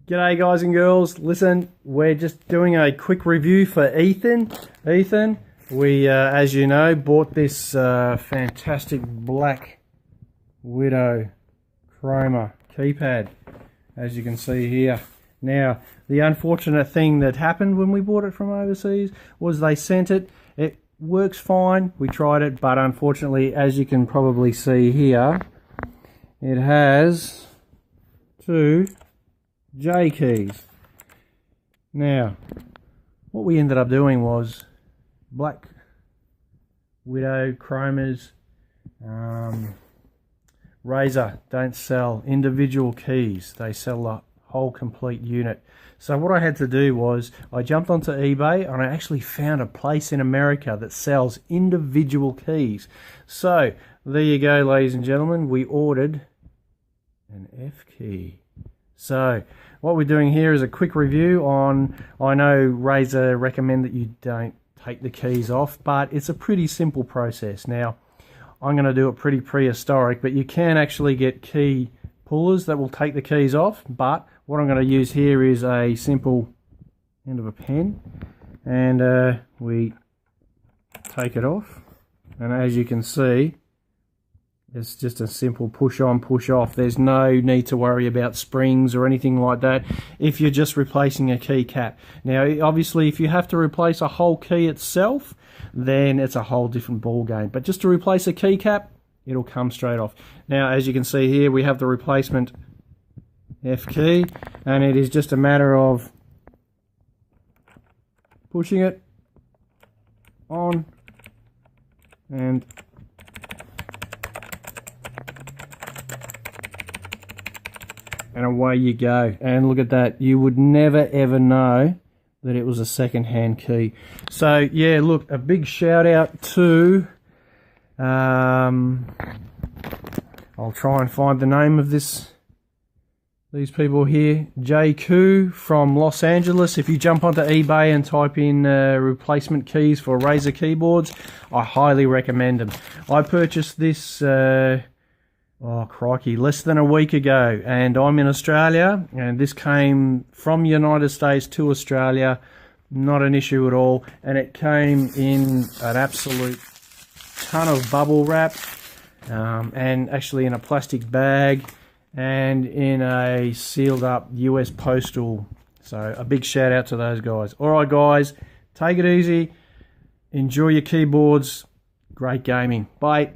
G'day guys and girls. Listen, we're just doing a quick review for Ethan. We, as you know, bought this fantastic Black Widow Chroma keypad, as you can see here. Now, the unfortunate thing that happened when we bought it from overseas was they sent it. It works fine. We tried it, but unfortunately, as you can probably see here, it has two J keys. Now, what we ended up doing was Black Widow Chromas, Razer don't sell individual keys. They sell the whole complete unit. So what I had to do was I jumped onto eBay and I actually found a place in America that sells individual keys. So there you go, ladies and gentlemen, we ordered an F key. So what we're doing here is a quick review on, I know Razer recommend that you don't take the keys off, but it's a pretty simple process. Now, I'm going to do it pretty prehistoric, but you can actually get key pullers that will take the keys off, but what I'm going to use here is a simple end of a pen, and we take it off, and as you can see, it's just a simple push on, push off. There's no need to worry about springs or anything like that if you're just replacing a keycap. Now, obviously, if you have to replace a whole key itself, then it's a whole different ball game. But just to replace a keycap, it'll come straight off. Now, as you can see here, we have the replacement F key, and it is just a matter of pushing it on and away you go. And look at that, you would never ever know that it was a second-hand key. So yeah, look, a big shout out to I'll try and find the name of these people here, JQ from Los Angeles. If you jump onto eBay and type in replacement keys for Razer keyboards, I highly recommend them. I purchased this oh crikey, less than a week ago, and I'm in Australia, and this came from United States to Australia, not an issue at all, and it came in an absolute ton of bubble wrap, and actually in a plastic bag, and in a sealed up US postal. So a big shout out to those guys. Alright guys, take it easy, enjoy your keyboards, great gaming, bye.